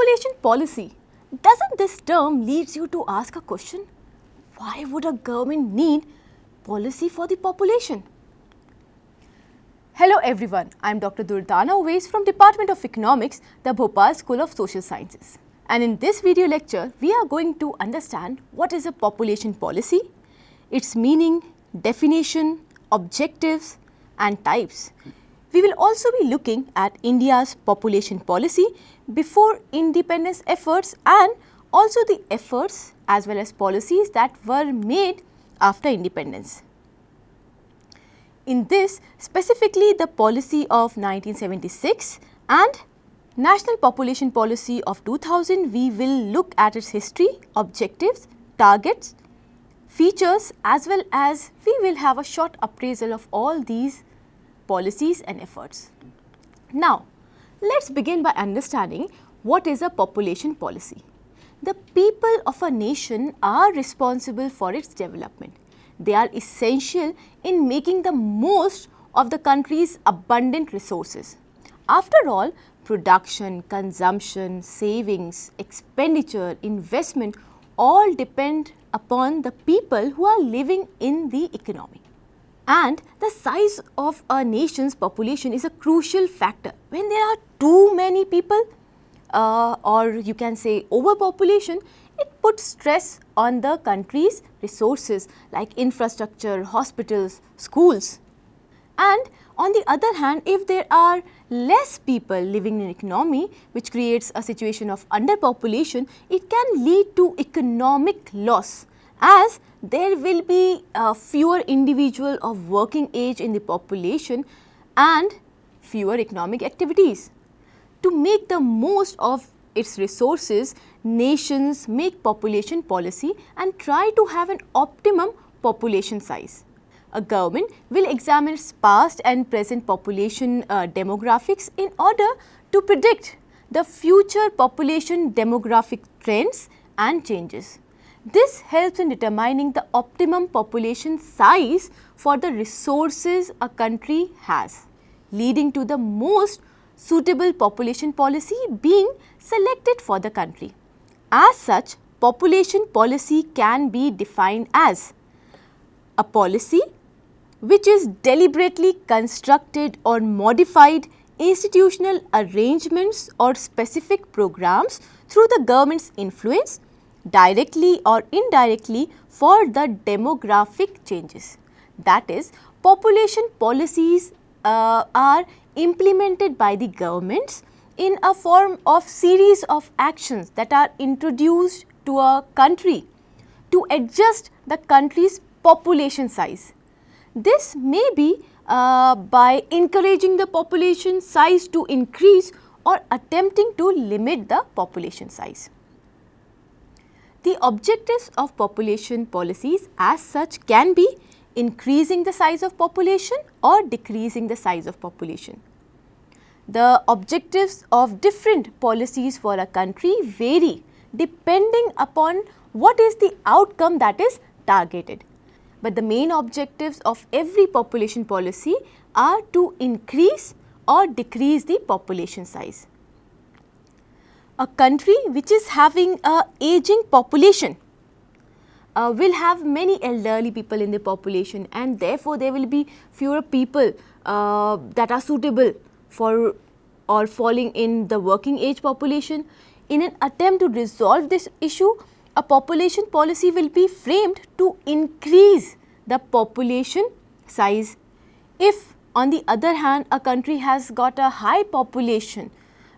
Population policy. Doesn't this term leads you to ask a question? Why would a government need policy for the population? Hello everyone, I am Dr. Durdana Uwais from Department of Economics, the Bhopal School of Social Sciences. And in this video lecture, we are going to understand what is a population policy, its meaning, definition, objectives and types. We will also be looking at India's population policy before independence efforts and also the efforts as well as policies that were made after independence. In this, specifically the policy of 1976 and National Population Policy of 2000, we will look at its history, objectives, targets, features as well as we will have a short appraisal of all these policies and efforts. Now, let's begin by understanding what is a population policy. The people of a nation are responsible for its development. They are essential in making the most of the country's abundant resources. After all, production, consumption, savings, expenditure, investment all depend upon the people who are living in the economy. And the size of a nation's population is a crucial factor. When there are too many people or you can say overpopulation, it puts stress on the country's resources like infrastructure, hospitals, schools. And on the other hand, if there are less people living in an economy which creates a situation of underpopulation, it can lead to economic loss as there will be fewer individuals of working age in the population and fewer economic activities. To make the most of its resources, nations make population policy and try to have an optimum population size. A government will examine its past and present population demographics in order to predict the future population demographic trends and changes. This helps in determining the optimum population size for the resources a country has, leading to the most suitable population policy being selected for the country. As such, population policy can be defined as a policy which is deliberately constructed or modified institutional arrangements or specific programs through the government's influence, directly or indirectly, for the demographic changes. That is, population policies are implemented by the governments in a form of series of actions that are introduced to a country to adjust the country's population size. This may be by encouraging the population size to increase or attempting to limit the population size. The objectives of population policies as such can be increasing the size of population or decreasing the size of population. The objectives of different policies for a country vary depending upon what is the outcome that is targeted. But the main objectives of every population policy are to increase or decrease the population size. A country which is having a aging population will have many elderly people in the population, and therefore there will be fewer people that are suitable for or falling in the working age population. In an attempt to resolve this issue, a population policy will be framed to increase the population size. If on the other hand a country has got a high population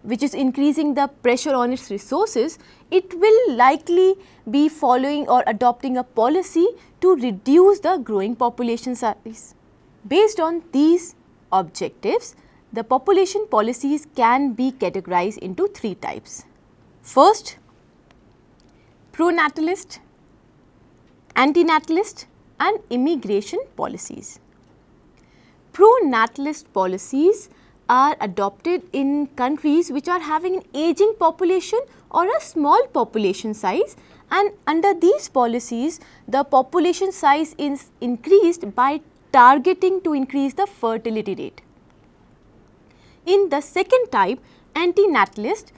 which is increasing the pressure on its resources, it will likely be following or adopting a policy to reduce the growing population size. Based on these objectives, the population policies can be categorized into three types. First, pro-natalist, anti-natalist and immigration policies. Pro-natalist policies are adopted in countries which are having an aging population or a small population size, and under these policies the population size is increased by targeting to increase the fertility rate. In the second type, anti-natalist,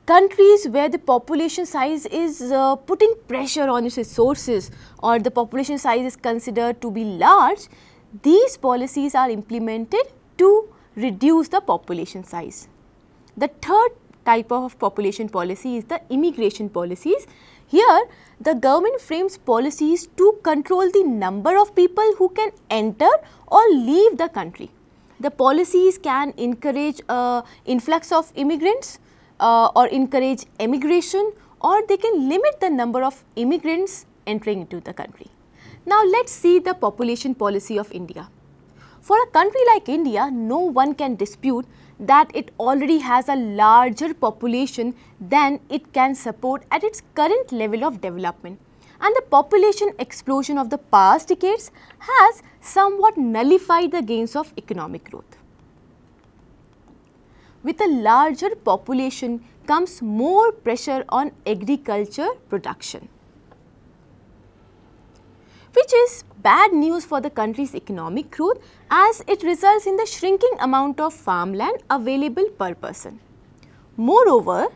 countries where the population size is putting pressure on its resources, or the population size is considered to be large, these policies are implemented to reduce the population size. The third type of population policy is the immigration policies. Here the government frames policies to control the number of people who can enter or leave the country. The policies can encourage influx of immigrants or encourage emigration, or they can limit the number of immigrants entering into the country. Now let us see the population policy of India. For a country like India, no one can dispute that it already has a larger population than it can support at its current level of development, and the population explosion of the past decades has somewhat nullified the gains of economic growth. With a larger population comes more pressure on agriculture production, which is bad news for the country's economic growth, as it results in the shrinking amount of farmland available per person. Moreover,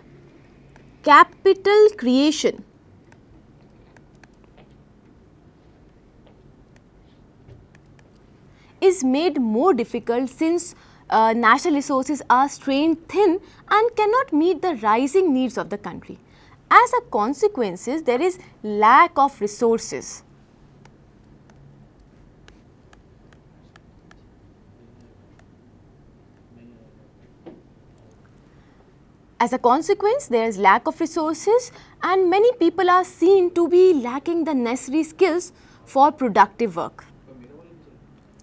capital creation is made more difficult since national resources are strained thin and cannot meet the rising needs of the country. As a consequence, there is lack of resources. As a consequence, there is lack of resources and many people are seen to be lacking the necessary skills for productive work.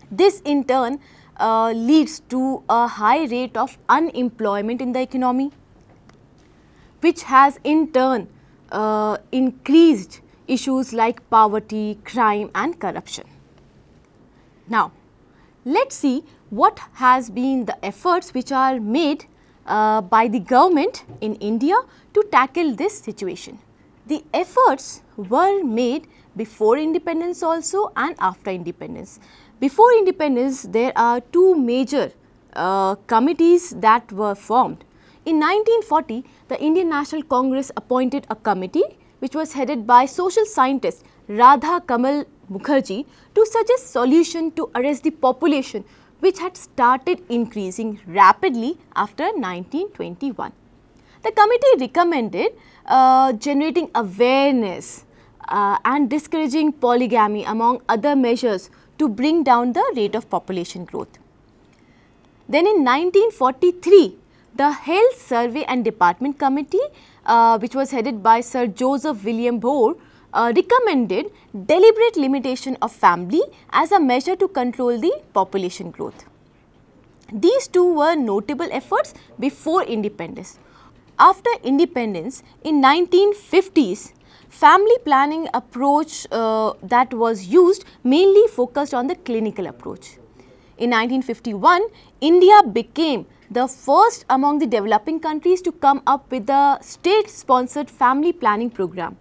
This in turn leads to a high rate of unemployment in the economy, which has in turn increased issues like poverty, crime and corruption. Now, let us see what has been the efforts which are made by the government in India to tackle this situation. The efforts were made before independence also and after independence. Before independence, there are two major committees that were formed. In 1940, the Indian National Congress appointed a committee which was headed by social scientist Radha Kamal Mukherjee to suggest solution to arrest the population which had started increasing rapidly after 1921. The committee recommended generating awareness and discouraging polygamy among other measures to bring down the rate of population growth. Then in 1943, the Health Survey and Department Committee, which was headed by Sir Joseph William Bohr, recommended deliberate limitation of family as a measure to control the population growth. These two were notable efforts before independence. After independence, in 1950s, family planning approach that was used mainly focused on the clinical approach. In 1951, India became the first among the developing countries to come up with the state-sponsored family planning program.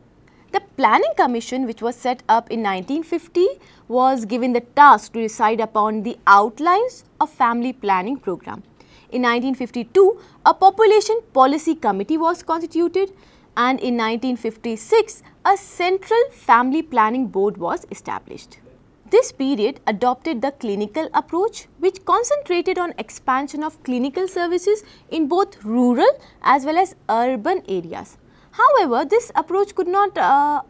The Planning Commission, which was set up in 1950, was given the task to decide upon the outlines of family planning program. In 1952, a Population Policy Committee was constituted, and in 1956, a Central Family Planning Board was established. This period adopted the clinical approach, which concentrated on expansion of clinical services in both rural as well as urban areas. However, this approach could not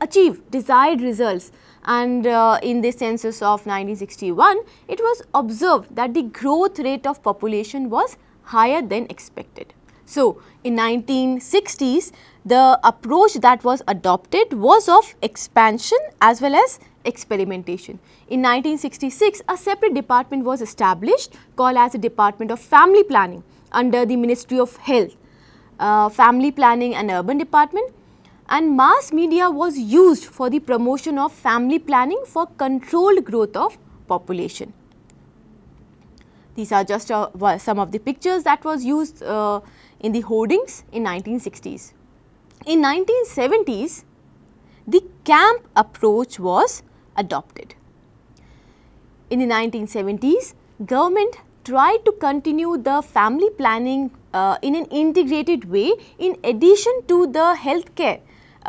achieve desired results, and in the census of 1961, it was observed that the growth rate of population was higher than expected. So, in 1960s, the approach that was adopted was of expansion as well as experimentation. In 1966, a separate department was established called as the Department of Family Planning under the Ministry of Health, Family Planning and Urban Department, and mass media was used for the promotion of family planning for controlled growth of population. These are just some of the pictures that was used in the hoardings in 1960s. In 1970s, the camp approach was adopted. In the 1970s, government tried to continue the family planning in an integrated way in addition to the healthcare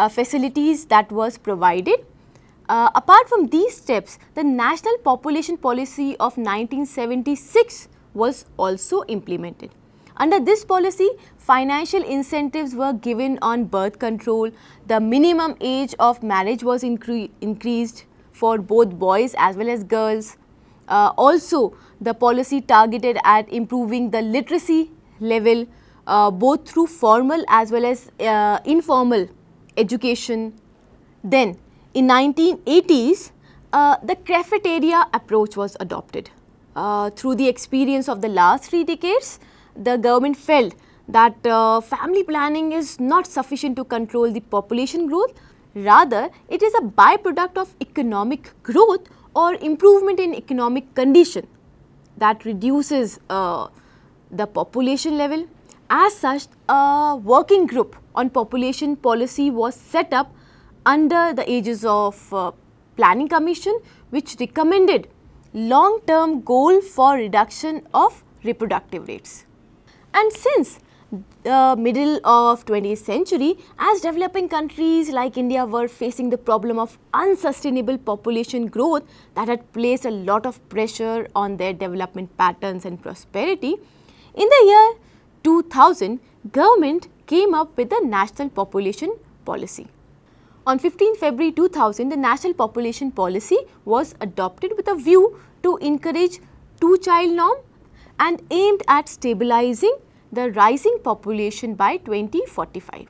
facilities that was provided. Apart from these steps, the National Population Policy of 1976 was also implemented. Under this policy, financial incentives were given on birth control, the minimum age of marriage was increased for both boys as well as girls. Also, the policy targeted at improving the literacy level both through formal as well as informal education. Then, in 1980s, the cafeteria approach was adopted. Through the experience of the last 3 decades, the government felt that family planning is not sufficient to control the population growth. Rather, it is a byproduct of economic growth or improvement in economic condition that reduces the population level. As such, a working group on population policy was set up under the aegis of Planning Commission, which recommended long-term goal for reduction of reproductive rates. And since the middle of 20th century, as developing countries like India were facing the problem of unsustainable population growth that had placed a lot of pressure on their development patterns and prosperity, in the year 2000, government came up with the National Population Policy. On 15 February 2000, the National Population Policy was adopted with a view to encourage two-child norm and aimed at stabilizing the rising population by 2045.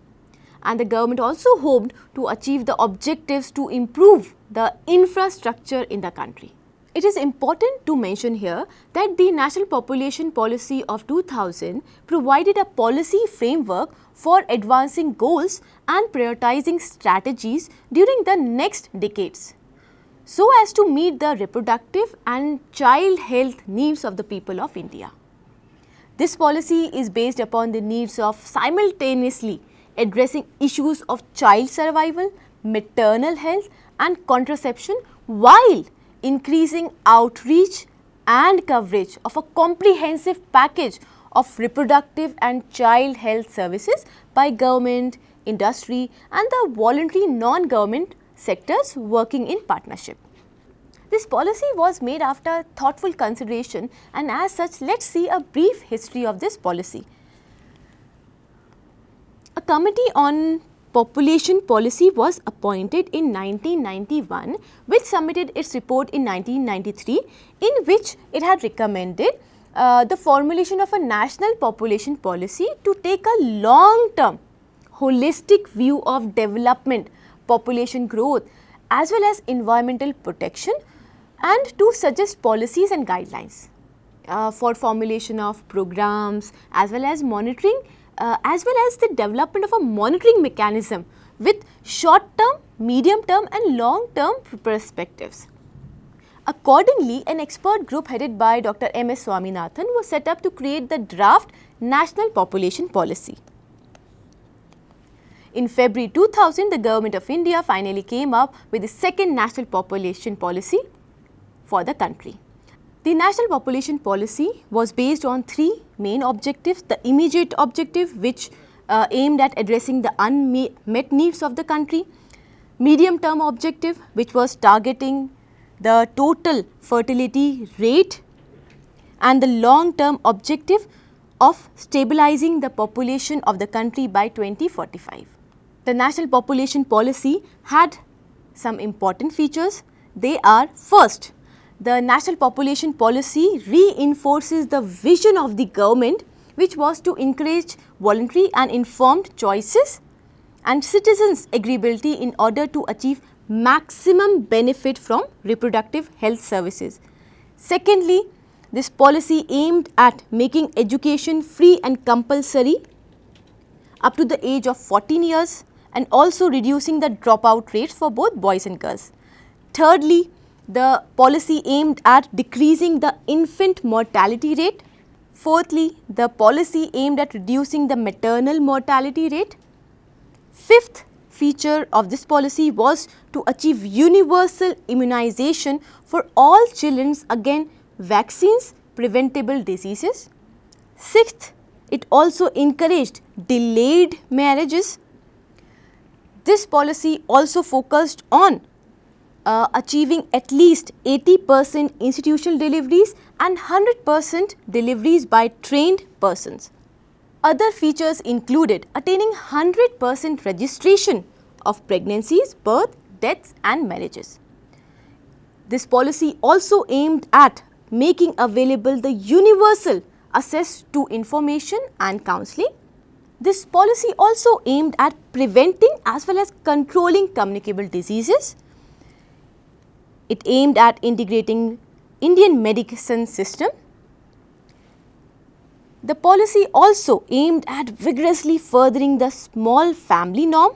And the government also hoped to achieve the objectives to improve the infrastructure in the country. It is important to mention here that the National Population Policy of 2000 provided a policy framework for advancing goals and prioritizing strategies during the next decades, so as to meet the reproductive and child health needs of the people of India. This policy is based upon the needs of simultaneously addressing issues of child survival, maternal health and contraception while increasing outreach and coverage of a comprehensive package of reproductive and child health services by government, industry and the voluntary non-government sectors working in partnership. This policy was made after thoughtful consideration, and as such, let us see a brief history of this policy. A committee on population policy was appointed in 1991, which submitted its report in 1993, in which it had recommended the formulation of a national population policy to take a long-term holistic view of development, population growth as well as environmental protection, and to suggest policies and guidelines for formulation of programs as well as monitoring as well as the development of a monitoring mechanism with short term, medium term and long term perspectives. Accordingly, an expert group headed by Dr. M.S. Swaminathan was set up to create the draft National Population Policy. In February 2000, the Government of India finally came up with the second National Population Policy for the country. The National Population Policy was based on 3 main objectives. The immediate objective, which aimed at addressing the unmet needs of the country; medium term objective, which was targeting the total fertility rate; and the long term objective of stabilizing the population of the country by 2045. The National Population Policy had some important features. They are: first, the National Population Policy reinforces the vision of the government, which was to encourage voluntary and informed choices and citizens' agreeability in order to achieve maximum benefit from reproductive health services. Secondly, this policy aimed at making education free and compulsory up to the age of 14 years and also reducing the dropout rates for both boys and girls. Thirdly, the policy aimed at decreasing the infant mortality rate. Fourthly, the policy aimed at reducing the maternal mortality rate. Fifth feature of this policy was to achieve universal immunization for all children against vaccines preventable diseases. Sixth, it also encouraged delayed marriages. This policy also focused on achieving at least 80% institutional deliveries and 100% deliveries by trained persons. Other features included attaining 100% registration of pregnancies, birth, deaths and marriages. This policy also aimed at making available the universal access to information and counselling. This policy also aimed at preventing as well as controlling communicable diseases. It aimed at integrating Indian medicine system. The policy also aimed at vigorously furthering the small family norm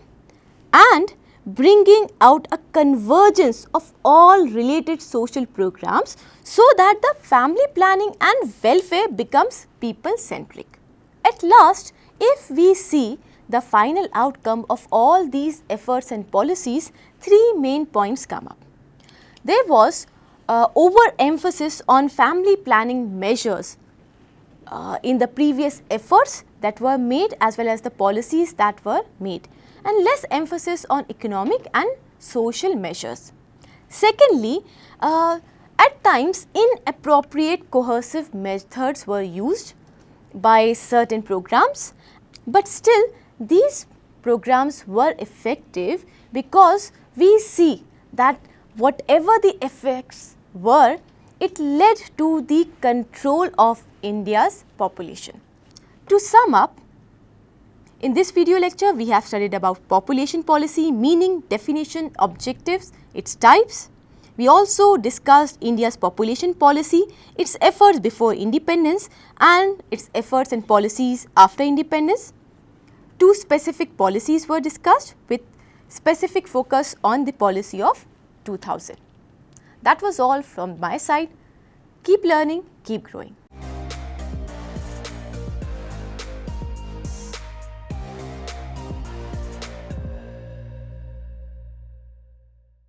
and bringing out a convergence of all related social programs so that the family planning and welfare becomes people centric. At last, if we see the final outcome of all these efforts and policies, three main points come up. There was overemphasis on family planning measures in the previous efforts that were made as well as the policies that were made, and less emphasis on economic and social measures. Secondly, at times inappropriate coercive methods were used by certain programs, but still these programs were effective because we see that whatever the effects were, it led to the control of India's population. To sum up, in this video lecture, we have studied about population policy, meaning, definition, objectives, its types. We also discussed India's population policy, its efforts before independence and its efforts and policies after independence. Two specific policies were discussed with specific focus on the policy of 2000. That was all from my side. Keep learning, keep growing.